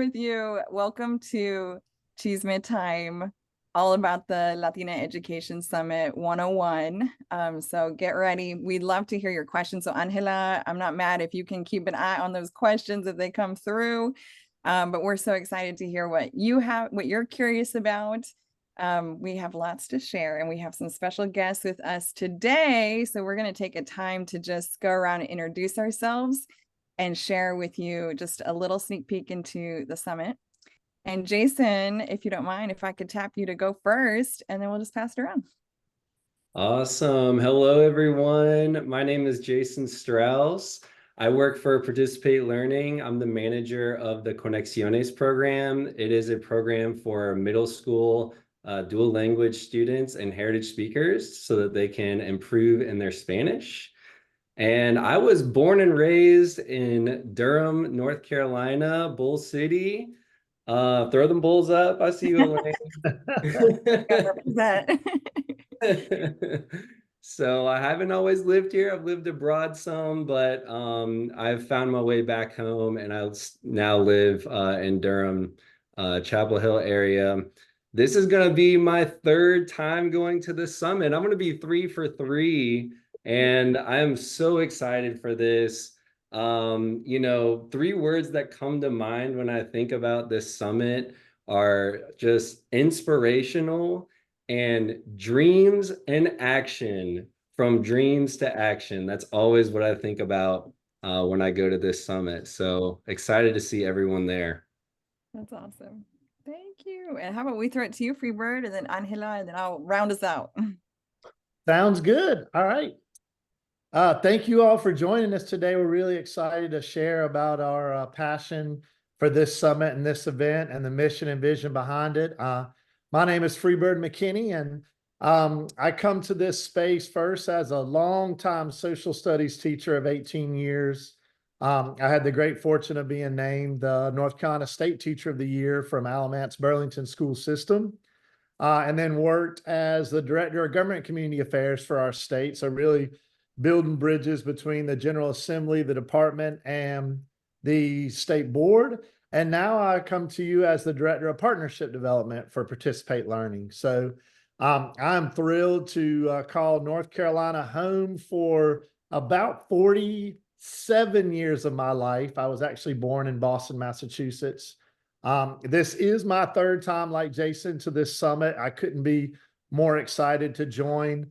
with you. Welcome to Chisme Time, all about the Latina Education Summit 101. So get ready. We'd love to hear your questions. So Angela, I'm not mad if you can keep an eye on those questions if they come through. But we're so excited to hear what you're curious about. We have lots to share, and we have some special guests with us today. So we're going to take a time to just go around and introduce ourselves and share with you just a little sneak peek into the summit. And Jason, if you don't mind, if I could tap you to go first, and then we'll just pass it around. Awesome. Hello, everyone. My name is Jason Strauss. I work for Participate Learning. I'm the manager of the Conexiones program. It is a program for middle school dual language students and heritage speakers so that they can improve in their Spanish. And I was born and raised in Durham, North Carolina, Bull City. Throw them Bulls up. I see you, Elaine. So I haven't always lived here. I've lived abroad some, but I've found my way back home, and I now live in Durham, Chapel Hill area. This is going to be my third time going to this summit. I'm going to be 3 for 3. And I am so excited for this. 3 words that come to mind when I think about this summit are just inspirational and dreams and action. From dreams to action. That's always what I think about when I go to this summit. So excited to see everyone there. That's awesome. Thank you. And how about we throw it to you, Freebird, and then Angela, and then I'll round us out. Sounds good. All right. Thank you all for joining us today. We're really excited to share about our passion for this summit and this event and the mission and vision behind it. My name is Freebird McKinney, and I come to this space first as a longtime social studies teacher of 18 years. I had the great fortune of being named the North Carolina State Teacher of the Year from Alamance Burlington School System. And then worked as the Director of Government Community Affairs for our state. So really building bridges between the General Assembly, the department, and the state board. And now I come to you as the Director of Partnership Development for Participate Learning. So I'm thrilled to call North Carolina home for about 47 years of my life. I was actually born in Boston, Massachusetts. This is my third time, like Jason, to this summit. I couldn't be more excited to join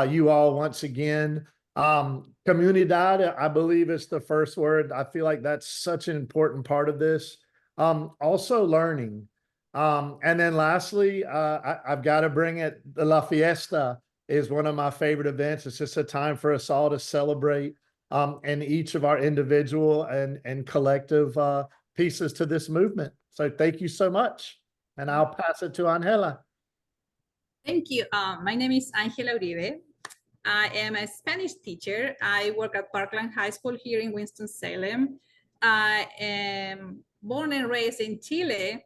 you all once again. Comunidad, I believe, is the first word. I feel like that's such an important part of this. Also learning. And then lastly, I've got to bring it. The La Fiesta is one of my favorite events. It's just a time for us all to celebrate and each of our individual and collective pieces to this movement. So thank you so much. And I'll pass it to Angela. Thank you. My name is Angela Uribe. I am a Spanish teacher. I work at Parkland High School here in Winston-Salem. I am born and raised in Chile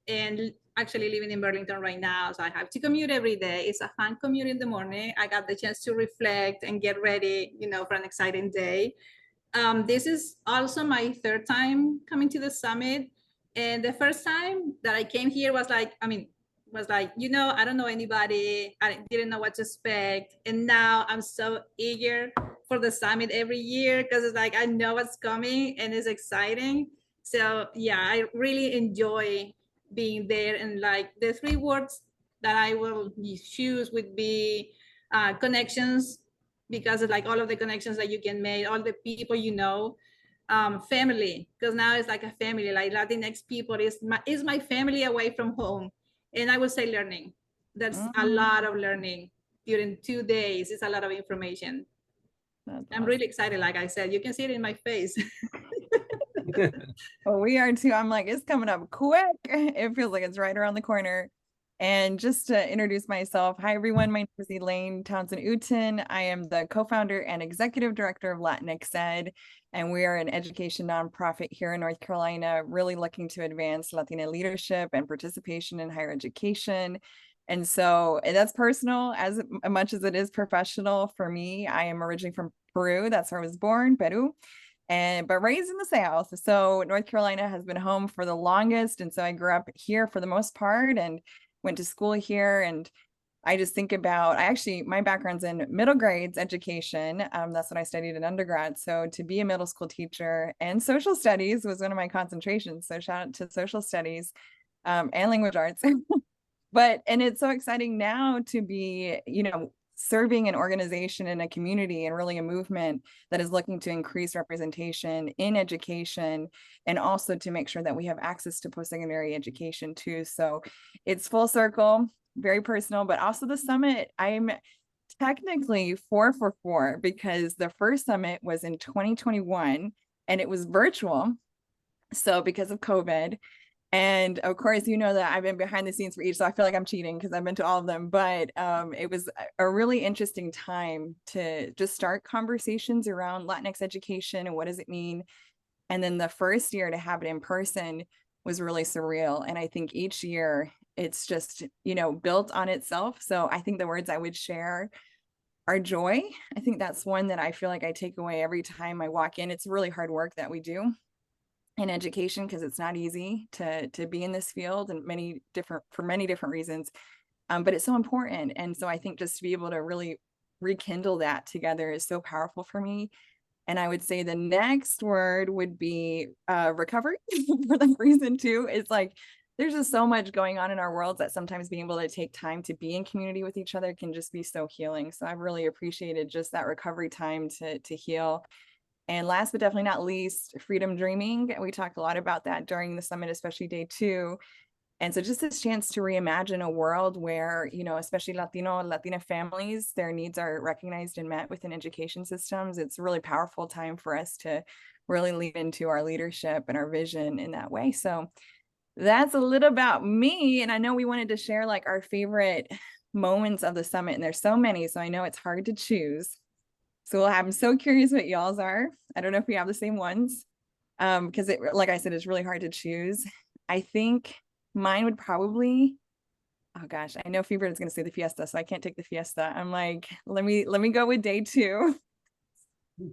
and actually living in Burlington right now. So I have to commute every day. It's a fun commute in the morning. I got the chance to reflect and get ready, for an exciting day. This is also my third time coming to the summit. And the first time that I came here was like, I don't know anybody. I didn't know what to expect. And now I'm so eager for the summit every year because it's like, I know what's coming and it's exciting. So yeah, I really enjoy being there. And like the 3 words that I will choose would be connections, because of like all of the connections that you can make, all the people family, because now it's like a family, like Latinx people is my family away from home. And I would say learning. That's a lot of learning during 2 days. It's a lot of information. That's I'm awesome. Really excited. Like I said, you can see it in my face. Well, we are too. I'm like, it's coming up quick. It feels like it's right around the corner. And just to introduce myself, hi everyone, my name is Elaine Townsend-Uten. I am the co-founder and executive director of Latinx Ed, and we are an education nonprofit here in North Carolina, really looking to advance Latina leadership and participation in higher education. And so that's personal as much as it is professional for me. I am originally from Peru. That's where I was born, Peru. but raised in the South. So North Carolina has been home for the longest. And so I grew up here for the most part and went to school here. And I just think about, my background's in middle grades education. That's what I studied in undergrad. So to be a middle school teacher, and social studies was one of my concentrations. So shout out to social studies and language arts. And it's so exciting now to be, serving an organization in a community and really a movement that is looking to increase representation in education, and also to make sure that we have access to post-secondary education too. So it's full circle, very personal, but also the summit, I'm technically 4 for 4 because the first summit was in 2021 and it was virtual. So because of COVID, and of course, that I've been behind the scenes for each, so I feel like I'm cheating because I've been to all of them. But it was a really interesting time to just start conversations around Latinx education and what does it mean. And then the first year to have it in person was really surreal. And I think each year it's just, built on itself. So I think the words I would share are joy. I think that's one that I feel like I take away every time I walk in. It's really hard work that we do in education because it's not easy to be in this field and for many different reasons, but it's so important. And so I think just to be able to really rekindle that together is so powerful for me. And I would say the next word would be recovery for the reason too. It's like there's just so much going on in our worlds that sometimes being able to take time to be in community with each other can just be so healing. So I've really appreciated just that recovery time to heal. And last but definitely not least, freedom dreaming. We talked a lot about that during the summit, especially day 2. And so just this chance to reimagine a world where, especially Latina families, their needs are recognized and met within education systems. It's a really powerful time for us to really lean into our leadership and our vision in that way. So that's a little about me. And I know we wanted to share like our favorite moments of the summit, and there's so many, so I know it's hard to choose. So I'm so curious what y'all's are. I don't know if we have the same ones, because like I said, it's really hard to choose. I think mine would probably, oh gosh, I know Fever is going to say the fiesta, so I can't take the fiesta. I'm like, let me go with day 2.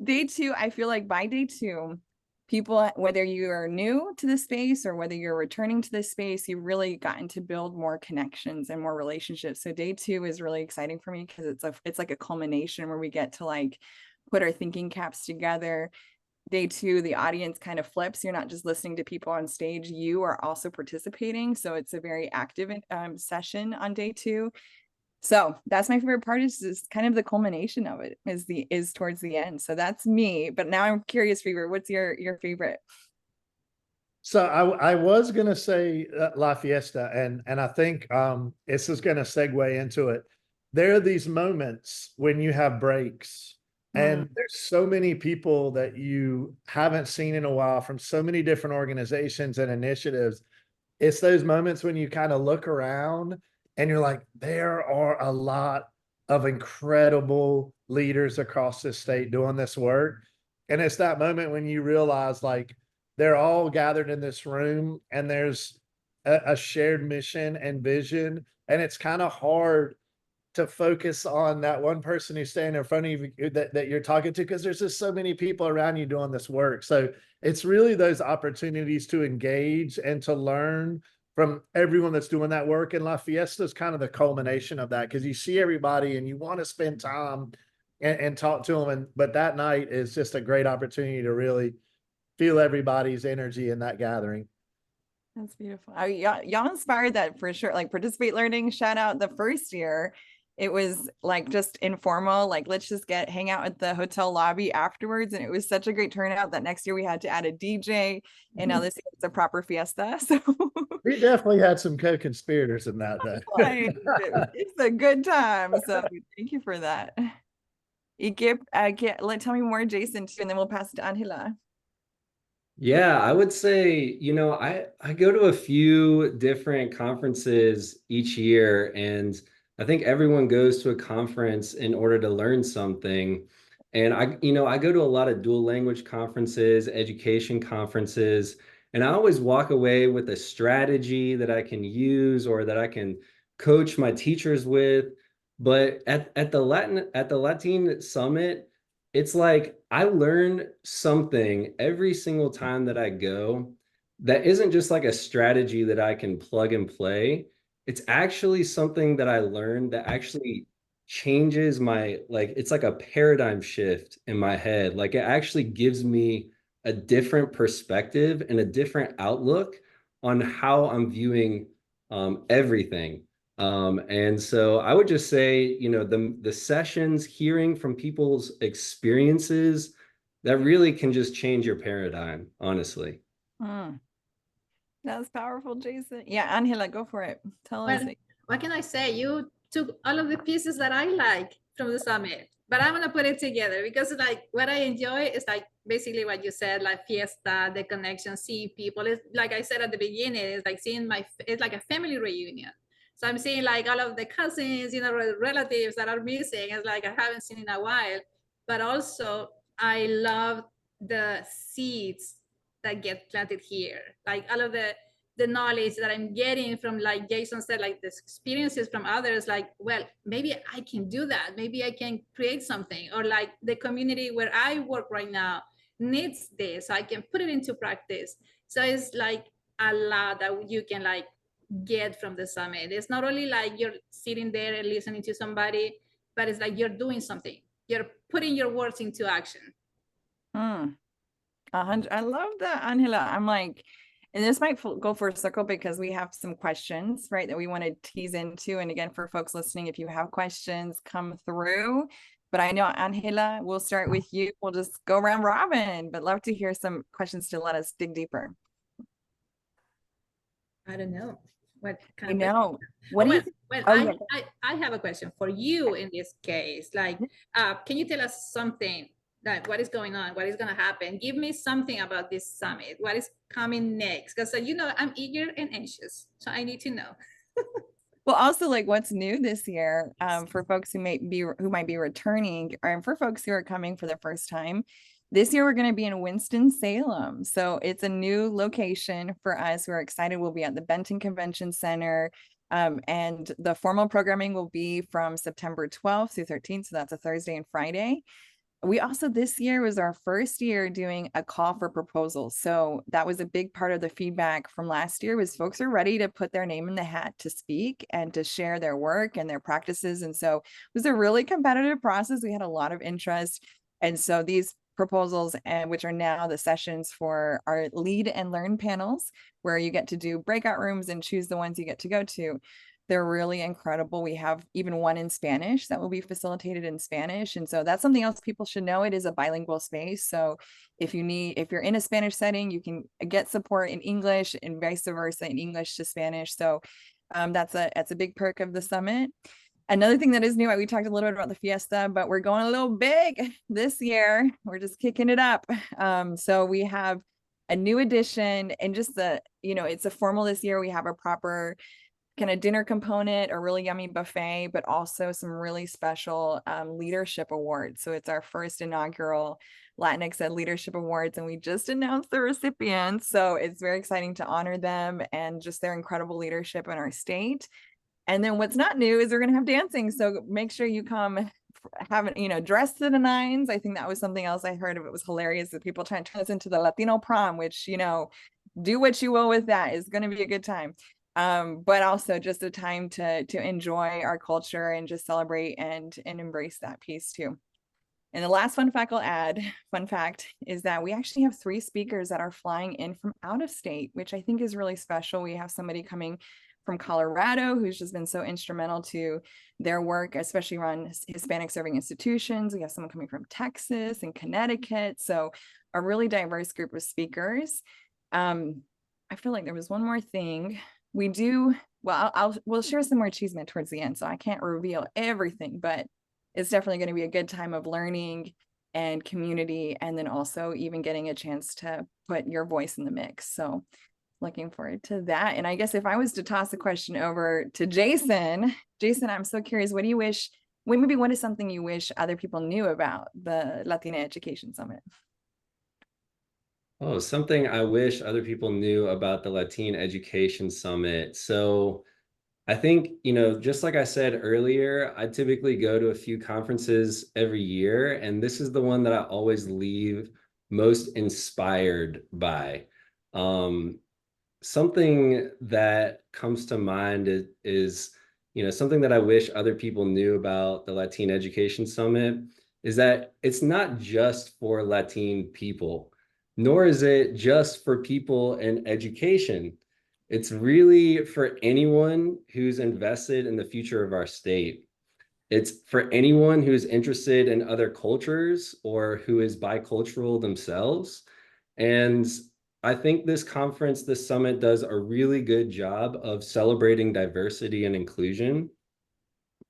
Day 2, I feel like by day 2, people, whether you are new to the space or whether you're returning to this space, you've really gotten to build more connections and more relationships. So day 2 is really exciting for me because it's like a culmination where we get to like put our thinking caps together. Day 2, the audience kind of flips. You're not just listening to people on stage, you are also participating. So it's a very active session on day 2. So that's my favorite part, is kind of the culmination of it is towards the end. So that's me. But now I'm curious, Fever, what's your favorite? So I was gonna say La Fiesta, and I think this is gonna segue into it. There are these moments when you have breaks, and there's so many people that you haven't seen in a while from so many different organizations and initiatives. It's those moments when you kind of look around and you're like, there are a lot of incredible leaders across this state doing this work. And it's that moment when you realize like they're all gathered in this room and there's a shared mission and vision. And it's kind of hard to focus on that one person who's standing in front of you that you're talking to, because there's just so many people around you doing this work. So it's really those opportunities to engage and to learn from everyone that's doing that work. And La Fiesta is kind of the culmination of that, because you see everybody and you want to spend time and talk to them. But that night is just a great opportunity to really feel everybody's energy in that gathering. That's beautiful. Y'all inspired that for sure. Like Participate Learning, shout out the first year. It was like just informal, like let's just hang out at the hotel lobby afterwards. And it was such a great turnout that next year we had to add a DJ, and now this year it's a proper fiesta. So we definitely had some co-conspirators in that though. It's a good time. So thank you for that. Tell me more, Jason, too, and then we'll pass it to Angela. Yeah, I would say, I go to a few different conferences each year, and I think everyone goes to a conference in order to learn something. And I go to a lot of dual language conferences, education conferences, and I always walk away with a strategy that I can use or that I can coach my teachers with. But at the Latine Summit, it's like I learn something every single time that I go that isn't just like a strategy that I can plug and play. It's actually something that I learned that actually changes my, like, it's like a paradigm shift in my head. Like, it actually gives me a different perspective and a different outlook on how I'm viewing everything. And so I would just say, you know, the sessions, hearing from people's experiences, that really can just change your paradigm, honestly. Mm, that's powerful, Jason. Yeah, Angela, go for it. Tell us. Well, what can I say? You took all of the pieces that I like from the summit, but I'm gonna put it together because like what I enjoy is like basically what you said, like fiesta, the connection, see people. It's like I said at the beginning, it's like seeing it's like a family reunion. So I'm seeing like all of the cousins, you know, relatives that are missing. It's like I haven't seen in a while, but also I love the seeds that get planted here, like all of the knowledge that I'm getting from, like Jason said, like this experiences from others, like, well, maybe I can do that. Maybe I can create something, or like the community where I work right now needs this, so I can put it into practice. So it's like a lot that you can like get from the summit. It's not only like you're sitting there and listening to somebody, but it's like you're doing something. You're putting your words into action. Mm, 100. I love that, Angela. I'm like, and this might go for a circle because we have some questions, right, that we want to tease into. And again, for folks listening, if you have questions, come through. But I know, Angela, we'll start with you. We'll just go round robin, but love to hear some questions to let us dig deeper. I don't know what kind I of know. What oh, do you well, think? well, Oh, yeah. I have a question for you in this case. Like, can you tell us something, like what is going on, what is going to happen? Give me something about this summit. What is coming next? Because you know, I'm eager and anxious, so I need to know. Well, also like what's new this year, for folks who might be returning, or for folks who are coming for the first time. This year we're going to be in Winston Salem, so it's a new location for us. We're excited. We'll be at the Benton Convention Center, and the formal programming will be from September 12th through 13th. So that's a Thursday and Friday. We also, this year was our first year doing a call for proposals. So that was a big part of the feedback from last year, was folks are ready to put their name in the hat to speak and to share their work and their practices. And so it was a really competitive process. We had a lot of interest. And so these proposals, and which are now the sessions for our lead and learn panels, where you get to do breakout rooms and choose the ones you get to go to. They're really incredible. We have even one in Spanish that will be facilitated in Spanish. And so that's something else people should know. It is a bilingual space. So if you're in a Spanish setting, you can get support in English and vice versa, in English to Spanish. So that's a big perk of the summit. Another thing that is new, we talked a little bit about the fiesta, but we're going a little big this year. We're just kicking it up. So we have a new edition, and just it's a formal this year. We have a proper kind of dinner component, a really yummy buffet, but also some really special leadership awards. So it's our first inaugural Latinx Ed Leadership Awards, and we just announced the recipients. So it's very exciting to honor them and just their incredible leadership in our state. And then what's not new is we're going to have dancing. So make sure you come dressed to the nines. I think that was something else I heard of. It was hilarious that people trying to turn this into the Latino prom, which, do what you will with that. It's going to be a good time. But also just a time to enjoy our culture and just celebrate and embrace that piece too. And the last fun fact is that we actually have 3 speakers that are flying in from out of state, which I think is really special. We have somebody coming from Colorado who's just been so instrumental to their work, especially around Hispanic serving institutions. We have someone coming from Texas and Connecticut. So a really diverse group of speakers. I feel like there was one more thing. We'll share some more Chisme towards the end, so I can't reveal everything, but it's definitely going to be a good time of learning and community, and then also even getting a chance to put your voice in the mix. So looking forward to that. And I guess if I was to toss a question over to Jason, I'm so curious, what is something you wish other people knew about the Latina Education Summit? Oh, something I wish other people knew about the Latine Education Summit. So I think, you know, just like I said earlier, I typically go to a few conferences every year, and this is the one that I always leave most inspired by. Um, Something that comes to mind is, you know, something that I wish other people knew about the Latine Education Summit is that it's not just for Latine people, nor is it just for people in education. It's really for anyone who's invested in the future of our state. It's for anyone who's interested in other cultures or who is bicultural themselves. And I think this conference, this summit does a really good job of celebrating diversity and inclusion.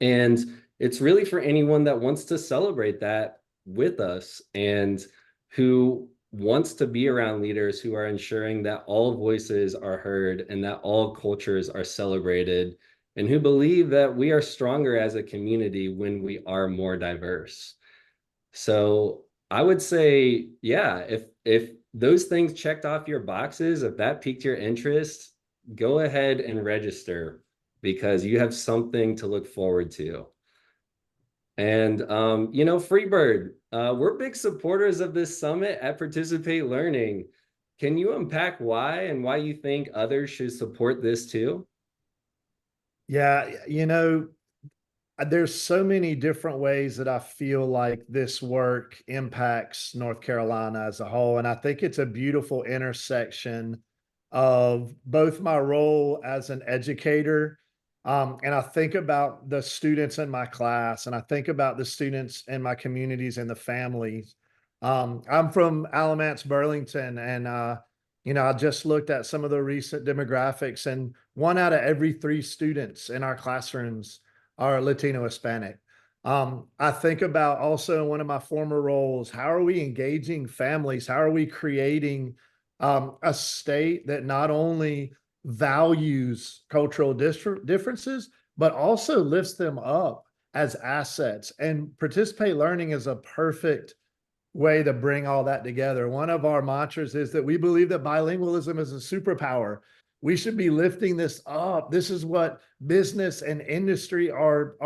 And it's really for anyone that wants to celebrate that with us and who wants to be around leaders who are ensuring that all voices are heard and that all cultures are celebrated, and who believe that we are stronger as a community when we are more diverse. So I would say, yeah, if those things checked off your boxes, if that piqued your interest, go ahead and register because you have something to look forward to. And you know, Freebird, we're big supporters of this summit at Participate Learning. Can you unpack why and why you think others should support this too? Yeah, you know, there's so many different ways that I feel like this work impacts North Carolina as a whole. And I think it's a beautiful intersection of both my role as an educator. And I think about the students in my class, and I think about the students in my communities and the families. I'm from Alamance, Burlington, and you know, I just looked at some of the recent demographics, and 1 out of every 3 students in our classrooms are Latino Hispanic. I think about also in one of my former roles, how are we engaging families? How are we creating a state that not only values cultural differences, but also lifts them up as assets? And Participate Learning is a perfect way to bring all that together. One of our mantras is that we believe that bilingualism is a superpower. We should be lifting this up. This is what business and industry are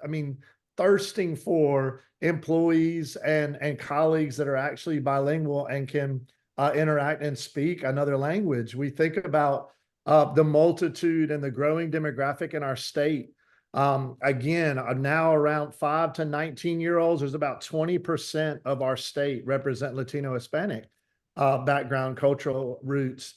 I mean, thirsting for employees and colleagues that are actually bilingual and can interact and speak another language. We think about the multitude and the growing demographic in our state. Again, now around 5 to 19-year-olds, there's about 20% of our state represent Latino Hispanic background, cultural roots.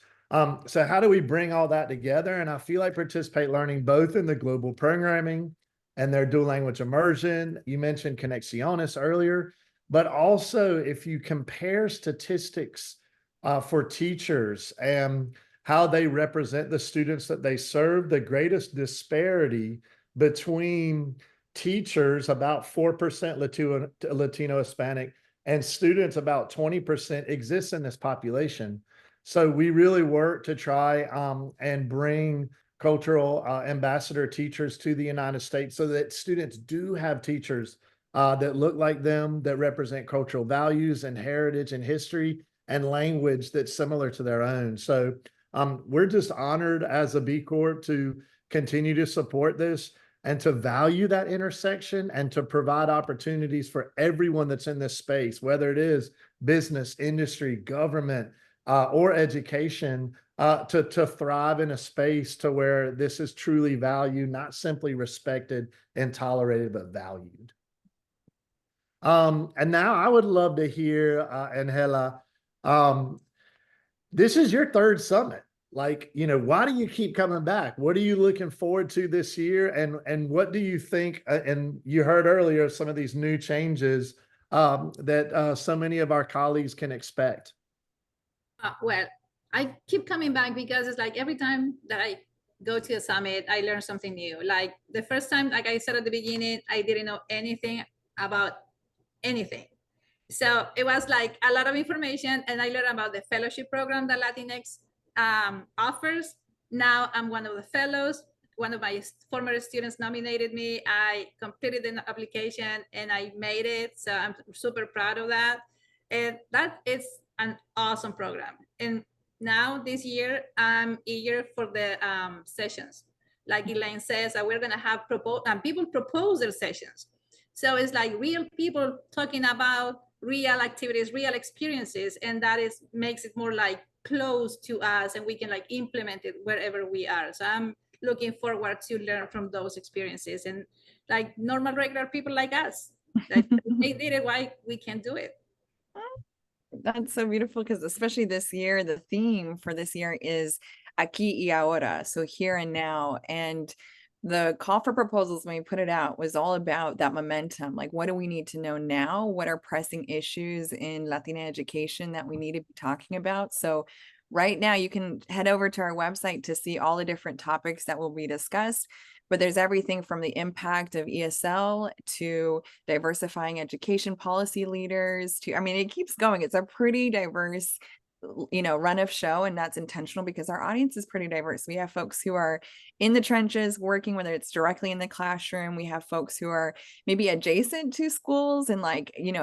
So how do we bring all that together? And I feel like Participate Learning, both in the global programming and their dual language immersion, you mentioned Conexiones earlier, but also if you compare statistics for teachers and how they represent the students that they serve, the greatest disparity between teachers, about 4% Latino Hispanic, and students, about 20%, exists in this population. So we really work to try and bring cultural ambassador teachers to the United States so that students do have teachers that look like them, that represent cultural values and heritage and history and language that's similar to their own. So we're just honored as a B Corp to continue to support this and to value that intersection and to provide opportunities for everyone that's in this space, whether it is business, industry, government, or education, to thrive in a space to where this is truly valued, not simply respected and tolerated, but valued. And now I would love to hear, Angela, this is your third summit. Like, you know, why do you keep coming back? What are you looking forward to this year? And what do you think? And you heard earlier some of these new changes that so many of our colleagues can expect. Well, I keep coming back because it's like every time that I go to a summit, I learn something new. Like the first time, like I said at the beginning, I didn't know anything about anything. So it was like a lot of information, and I learned about the fellowship program that Latinx offers. Now I'm one of the fellows. One of my former students nominated me. I completed the application and I made it. So I'm super proud of that. And that is an awesome program. And now this year, I'm eager for the sessions. like Elaine says, that we're going to have people propose their sessions. So it's like real people talking about real activities, real experiences, and that makes it more like close to us, and we can like implement it wherever we are. So I'm looking forward to learn from those experiences, and like normal, regular people like us, that they did it, why we can't do it. That's so beautiful, because especially this year, the theme for this year is aquí y ahora, so here and now. And the call for proposals when we put it out was all about that momentum. Like, what do we need to know now? What are pressing issues in Latina education that we need to be talking about? So right now you can head over to our website to see all the different topics that will be discussed. But there's everything from the impact of ESL to diversifying education policy leaders to, I mean, it keeps going. It's a pretty diverse, run of show, and that's intentional because our audience is pretty diverse. We have folks who are in the trenches working, whether it's directly in the classroom. We have folks who are maybe adjacent to schools and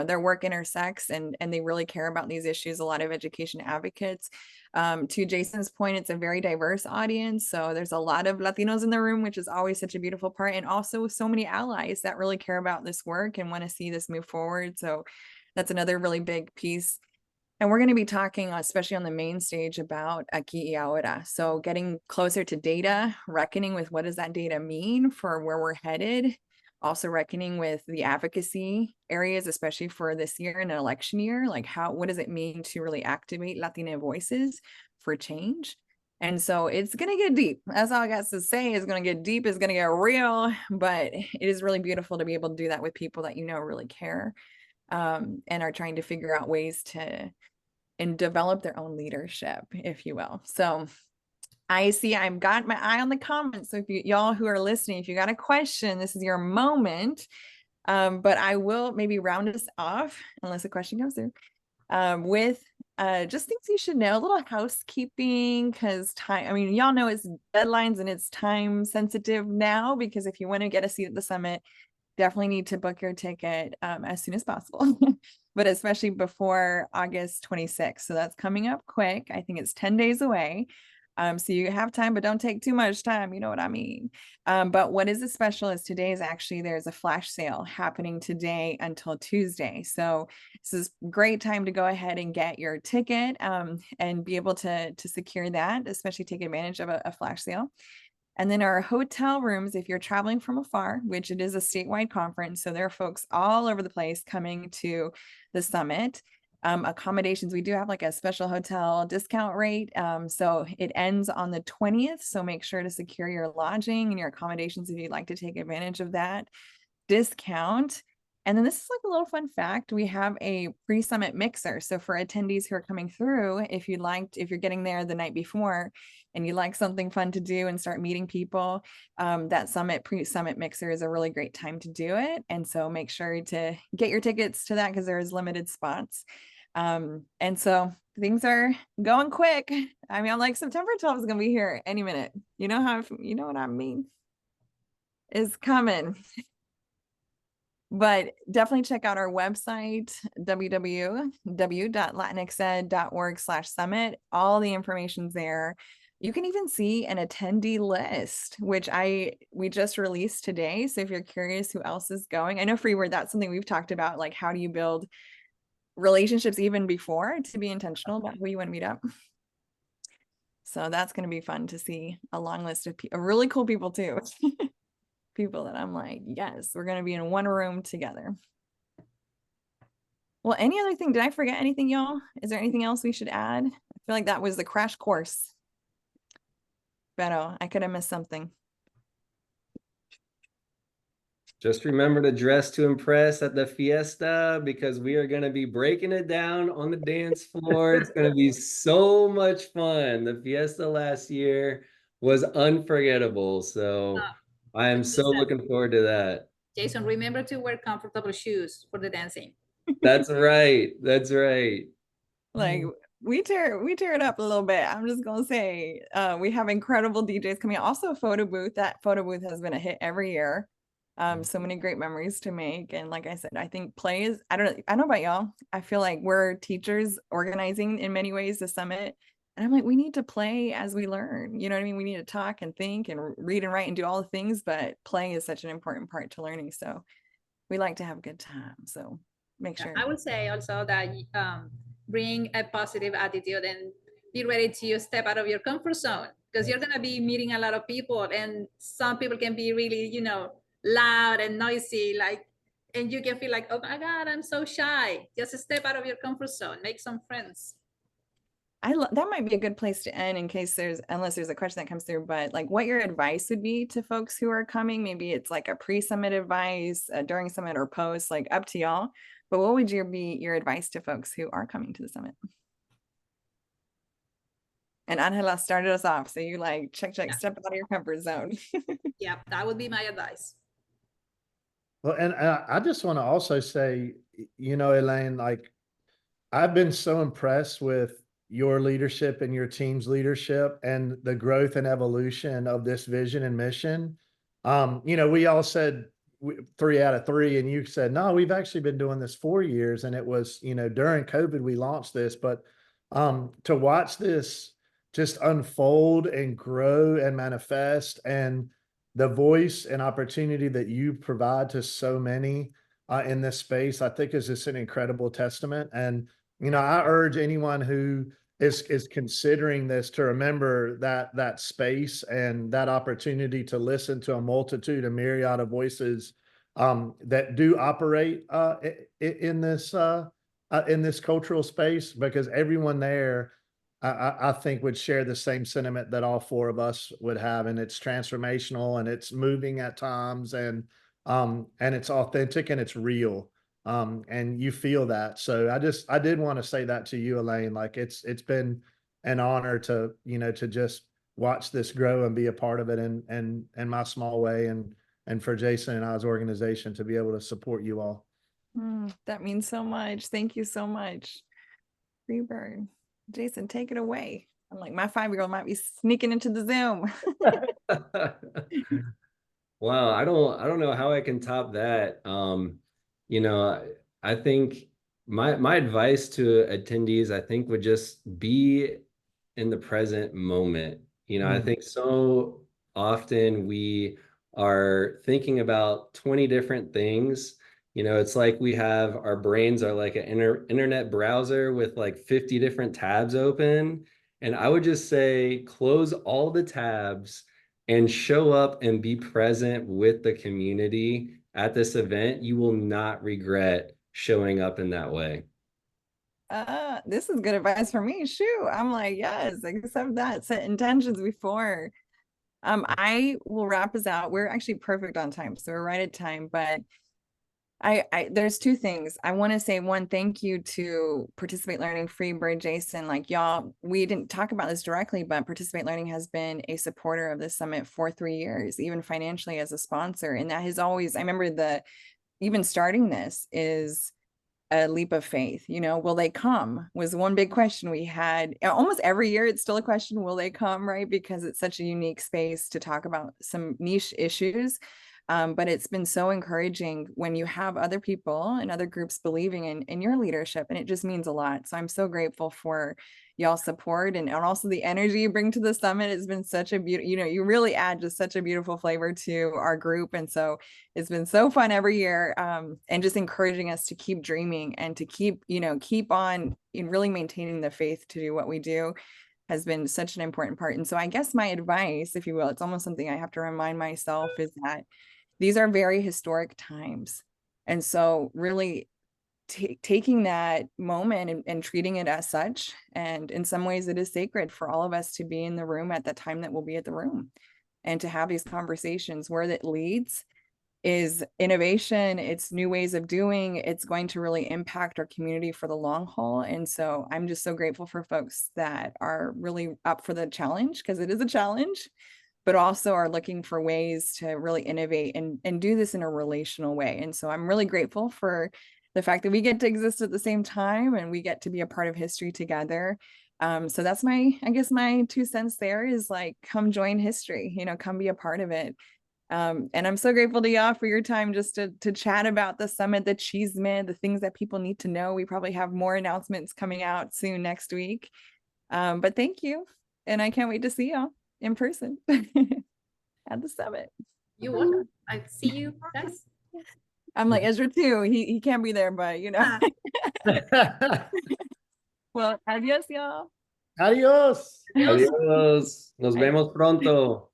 their work intersects and they really care about these issues. A lot of education advocates. To Jason's point, it's a very diverse audience. So there's a lot of Latinos in the room, which is always such a beautiful part. And also so many allies that really care about this work and want to see this move forward. So that's another really big piece. And we're going to be talking, especially on the main stage, about aquí y ahora. So getting closer to data, reckoning with what does that data mean for where we're headed, also reckoning with the advocacy areas, especially for this year and an election year, like what does it mean to really activate Latina voices for change? And so it's going to get deep. That's all I got to say. It's going to get deep. It's going to get real, but it is really beautiful to be able to do that with people that really care and are trying to figure out ways to develop their own leadership, if you will. So I see I've got my eye on the comments. So if y'all who are listening, if you got a question, this is your moment. But I will maybe round us off unless a question comes through with just things you should know, a little housekeeping, because y'all know it's deadlines and it's time sensitive now, because if you want to get a seat at the summit, definitely need to book your ticket as soon as possible, but especially before August 26th. So that's coming up quick. I think it's 10 days away. So you have time, but don't take too much time. You know what I mean? But what is special is there's a flash sale happening today until Tuesday. So this is a great time to go ahead and get your ticket and be able to secure that, especially take advantage of a flash sale. And then our hotel rooms, if you're traveling from afar, which it is a statewide conference, so there are folks all over the place coming to the summit. Accommodations, we do have like a special hotel discount rate. So it ends on the 20th. So make sure to secure your lodging and your accommodations if you'd like to take advantage of that discount. And then this is like a little fun fact. We have a pre-summit mixer. So for attendees who are coming through, if you're getting there the night before and you like something fun to do and start meeting people, that pre-summit mixer is a really great time to do it. And so make sure to get your tickets to that because there is limited spots. And so things are going quick. I'm like September 12th is going to be here any minute. You know what I mean? Is coming. But definitely check out our website, www.latinxed.org/summit. All the information's there. You can even see an attendee list, which we just released today. So if you're curious who else is going, I know Freeword, that's something we've talked about, like how do you build relationships even before to be intentional about who you want to meet up. So that's going to be fun to see a long list of really cool people too. People that I'm like, yes, we're going to be in one room together. Well, any other thing? Did I forget anything, y'all? Is there anything else we should add? I feel like that was the crash course. But I could have missed something. Just remember to dress to impress at the fiesta, because we are going to be breaking it down on the dance floor. It's going to be so much fun. The fiesta last year was unforgettable. So I am so looking forward to that. Jason, remember to wear comfortable shoes for the dancing. That's right. That's right. Like we tear it up a little bit. I'm just gonna say we have incredible DJs coming out. Also a photo booth. That photo booth has been a hit every year. So many great memories to make. And like I said, I think play is, I don't know about y'all. I feel like we're teachers organizing in many ways the summit And I'm like, we need to play as we learn. You know what I mean? We need to talk and think and read and write and do all the things, but play is such an important part to learning. So we like to have a good time. So make Yeah, sure. I would say also that bring a positive attitude and be ready to step out of your comfort zone, because you're going to be meeting a lot of people, and some people can be really, loud and noisy, like, and you can feel like, oh my God, I'm so shy. Just step out of your comfort zone, make some friends. That might be a good place to end in case unless there's a question that comes through, but like what your advice would be to folks who are coming. Maybe it's like a pre-summit advice, during summit or post, like up to y'all. But what would be your advice to folks who are coming to the summit? And Angela started us off. So you like, check, Yeah. step out of your comfort zone. Yeah, that would be my advice. Well, and I just want to also say, Elaine, like I've been so impressed with your leadership and your team's leadership and the growth and evolution of this vision and mission. We all said 3 out of 3, and you said, no, we've actually been doing this 4 years. And it was, during COVID, we launched this, but to watch this just unfold and grow and manifest, and the voice and opportunity that you provide to so many in this space, I think is just an incredible testament. And I urge anyone who is considering this to remember that space and that opportunity to listen to a multitude, a myriad of voices that do operate in this cultural space, because everyone there, I think, would share the same sentiment that all 4 of us would have, and it's transformational and it's moving at times, and it's authentic and it's real. And you feel that. So I did want to say that to you, Elaine. Like it's been an honor to, to just watch this grow and be a part of it in my small way, and for Jason and I's organization to be able to support you all. That means so much. Thank you so much. Freebird. Jason, take it away. I'm like, my 5-year-old might be sneaking into the Zoom. Wow, I don't know how I can top that. I think my advice to attendees, I think, would just be in the present moment. I think so often we are thinking about 20 different things. It's like we have our brains are like an internet browser with like 50 different tabs open. And I would just say close all the tabs and show up and be present with the community at this event. You will not regret showing up in that way. This is good advice for me. Shoot, I'm like, yes, accept that. Set intentions before. I will wrap us out. We're actually perfect on time, so we're right at time. But there's 2 things. I want to say, one, thank you to Participate Learning, Freebird, Jason. Like y'all, we didn't talk about this directly, but Participate Learning has been a supporter of this summit for 3 years, even financially as a sponsor. And that has always, I remember even starting this is a leap of faith. Will they come was one big question we had. Almost every year it's still a question, will they come, right? Because it's such a unique space to talk about some niche issues. But it's been so encouraging when you have other people and other groups believing in your leadership, and it just means a lot. So I'm so grateful for y'all's support and also the energy you bring to the summit. It's been such a beautiful, you really add just such a beautiful flavor to our group. And so it's been so fun every year, and just encouraging us to keep dreaming and to keep on really maintaining the faith to do what we do has been such an important part. And so I guess my advice, if you will, it's almost something I have to remind myself, is that these are very historic times. And so really taking that moment and treating it as such. And in some ways it is sacred for all of us to be in the room at the time that we'll be at the room, and to have these conversations. Where that leads is innovation. It's new ways of doing. It's going to really impact our community for the long haul. And so I'm just so grateful for folks that are really up for the challenge, because it is a challenge, but also are looking for ways to really innovate and do this in a relational way. And so I'm really grateful for the fact that we get to exist at the same time and we get to be a part of history together. So that's my 2 cents there, is like, come join history, come be a part of it. And I'm so grateful to y'all for your time just to chat about the summit, the Chisme, the things that people need to know. We probably have more announcements coming out soon next week. But thank you. And I can't wait to see y'all in person at the summit. You're welcome. I see you guys. I'm like Ezra too. He can't be there, but you know. Well, adios, y'all. Adios. Adiós. Adiós. Nos vemos pronto.